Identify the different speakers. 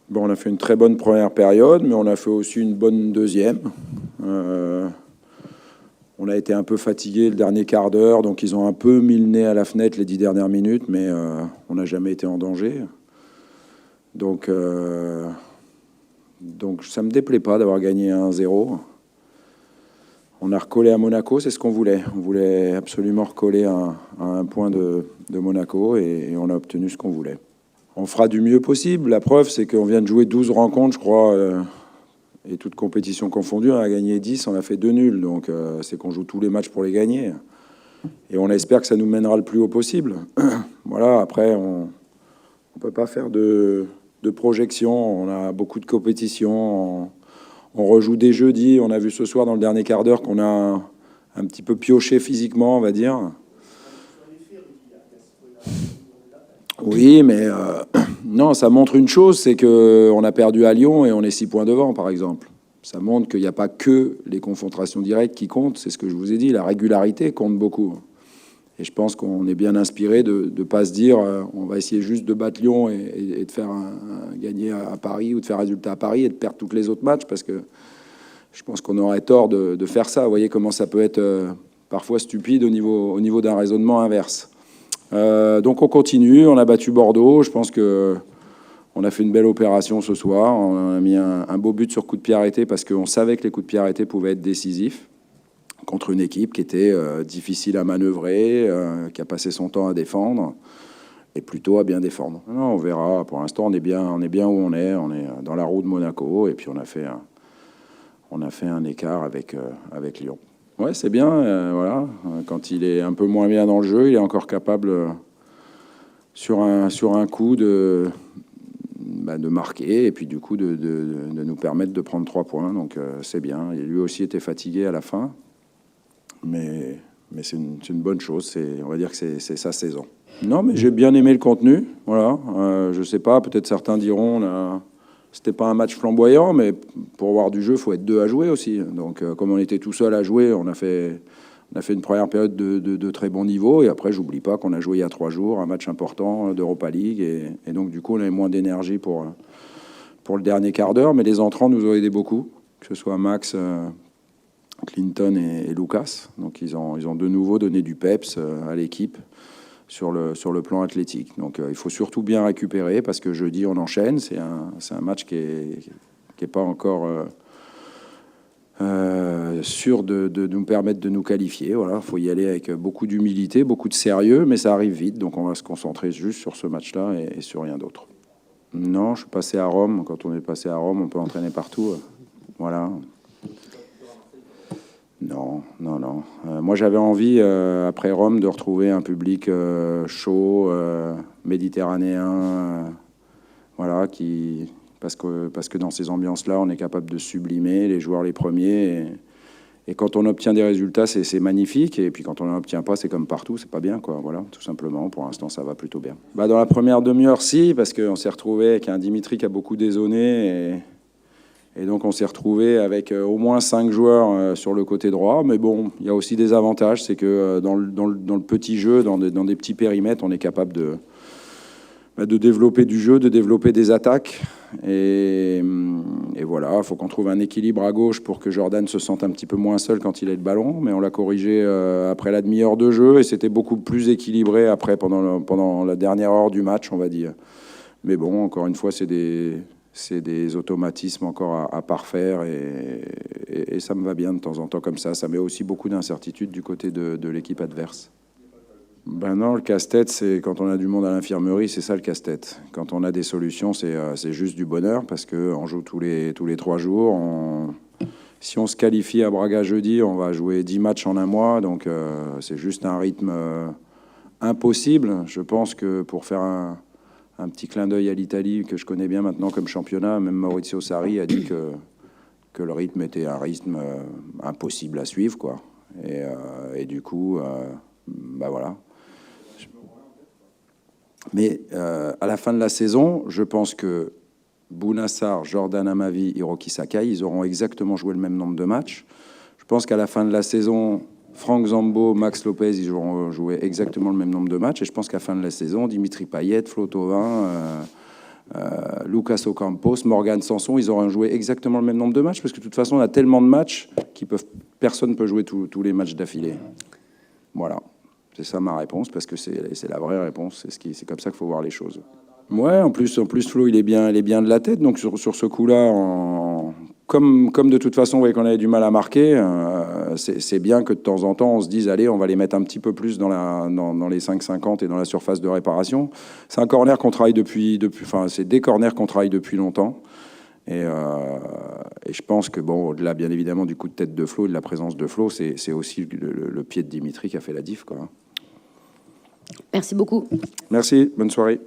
Speaker 1: Bon, on a fait une très bonne première période, mais on a fait aussi une bonne deuxième. On a été un peu fatigué le dernier quart d'heure, donc ils ont un peu mis le nez à la fenêtre les 10 dernières minutes, mais on n'a jamais été en danger. Donc ça me déplaît pas d'avoir gagné 1-0. On a recollé à Monaco, c'est ce qu'on voulait. On voulait absolument recoller à un point de Monaco et on a obtenu ce qu'on voulait. On fera du mieux possible. La preuve, c'est qu'on vient de jouer 12 rencontres, je crois, et toutes compétitions confondues. On a gagné 10, on a fait 2 nuls. Donc c'est qu'on joue tous les matchs pour les gagner. Et on espère que ça nous mènera le plus haut possible. Voilà, après, on ne peut pas faire de projection. On a beaucoup de compétitions. On rejoue dès jeudi. On a vu ce soir dans le dernier quart d'heure qu'on a un petit peu pioché physiquement, on va dire. Oui, mais non, ça montre une chose, c'est qu'on a perdu à Lyon et on est 6 points devant, par exemple. Ça montre qu'il n'y a pas que les confrontations directes qui comptent, c'est ce que je vous ai dit, la régularité compte beaucoup. Et je pense qu'on est bien inspiré de ne pas se dire on va essayer juste de battre Lyon et de faire gagner à Paris ou de faire résultat à Paris et de perdre tous les autres matchs, parce que je pense qu'on aurait tort de faire ça. Vous voyez comment ça peut être parfois stupide au niveau d'un raisonnement inverse. Donc on continue, on a battu Bordeaux, je pense que on a fait une belle opération ce soir, on a mis un beau but sur coup de pied arrêté parce qu'on savait que les coups de pied arrêtés pouvaient être décisifs contre une équipe qui était difficile à manœuvrer, qui a passé son temps à défendre et plutôt à bien défendre. Non, on verra, pour l'instant on est bien où on est dans la roue de Monaco et puis on a fait un écart avec Lyon. Ouais, c'est bien, voilà. Quand il est un peu moins bien dans le jeu, il est encore capable, sur un coup, de marquer et puis du coup de nous permettre de prendre 3 points. Donc c'est bien. Il lui aussi était fatigué à la fin, mais c'est une bonne chose. On va dire que c'est sa saison. Non, mais j'ai bien aimé le contenu. Voilà. Je sais pas, peut-être certains diront... C'était pas un match flamboyant, mais pour avoir du jeu, il faut être 2 à jouer aussi. Donc, comme on était tout seul à jouer, on a fait une première période de très bon niveau. Et après, j'oublie pas qu'on a joué il y a 3 jours un match important d'Europa League. Et donc, du coup, on avait moins d'énergie pour le dernier quart d'heure. Mais les entrants nous ont aidé beaucoup, que ce soit Max, Clinton et Lucas. Donc, ils ont de nouveau donné du peps à l'équipe sur le plan athlétique. Donc il faut surtout bien récupérer parce que jeudi on enchaîne. C'est un match qui est pas encore sûr de nous permettre de nous qualifier. Voilà, faut y aller avec beaucoup d'humilité, beaucoup de sérieux, mais ça arrive vite. Donc on va se concentrer juste sur ce match-là et sur rien d'autre. Non, je suis passé à Rome. Quand on est passé à Rome, on peut entraîner partout. Voilà. Non. Moi, j'avais envie, après Rome, de retrouver un public chaud, méditerranéen, voilà, parce que dans ces ambiances-là, on est capable de sublimer les joueurs les premiers. Et quand on obtient des résultats, c'est magnifique. Et puis quand on n'en obtient pas, c'est comme partout, c'est pas bien, quoi. Voilà, tout simplement. Pour l'instant, ça va plutôt bien. Dans la première demi-heure, si, parce qu'on s'est retrouvé avec un Dimitri qui a beaucoup dézonné. Et donc, on s'est retrouvé avec au moins 5 joueurs sur le côté droit. Mais bon, il y a aussi des avantages. C'est que dans le petit jeu, dans des petits périmètres, on est capable de développer du jeu, de développer des attaques. Et voilà, il faut qu'on trouve un équilibre à gauche pour que Jordan se sente un petit peu moins seul quand il a le ballon. Mais on l'a corrigé après la demi-heure de jeu. Et c'était beaucoup plus équilibré après, pendant la dernière heure du match, on va dire. Mais bon, encore une fois, c'est des automatismes encore à parfaire et ça me va bien de temps en temps comme ça. Ça met aussi beaucoup d'incertitude du côté de l'équipe adverse. Ben non, le casse-tête, c'est quand on a du monde à l'infirmerie, c'est ça le casse-tête. Quand on a des solutions, c'est juste du bonheur parce qu'on joue tous les 3 jours. Si on se qualifie à Braga jeudi, on va jouer 10 matchs en un mois. Donc c'est juste un rythme impossible. Je pense que pour faire un petit clin d'œil à l'Italie, que je connais bien maintenant comme championnat, même Maurizio Sarri a dit que le rythme était un rythme impossible à suivre, quoi. Et du coup, voilà. Mais à la fin de la saison, je pense que Bounassar, Jordan Amavi, Hiroki Sakai, ils auront exactement joué le même nombre de matchs. Je pense qu'à la fin de la saison, Franck Zambo, Max Lopez, ils auront joué exactement le même nombre de matchs. Et je pense qu'à la fin de la saison, Dimitri Payet, Flo Thauvin, Lucas Ocampos, Morgan Sanson, ils auraient joué exactement le même nombre de matchs, parce que de toute façon, on a tellement de matchs personne ne peut jouer tous les matchs d'affilée. Voilà, c'est ça ma réponse, parce que c'est la vraie réponse, c'est comme ça qu'il faut voir les choses. Ouais, en plus Flo, il est bien de la tête, donc sur ce coup-là, comme de toute façon, vous voyez qu'on avait du mal à marquer, c'est bien que de temps en temps, on se dise, allez, on va les mettre un petit peu plus dans les 5,50 et dans la surface de réparation. C'est un corner qu'on travaille enfin, c'est des corners qu'on travaille depuis longtemps. Et je pense que, bon, au-delà, bien évidemment, du coup de tête de Flo et de la présence de Flo, c'est aussi le pied de Dimitri qui a fait la diff, quoi.
Speaker 2: Merci beaucoup.
Speaker 1: Merci, bonne soirée.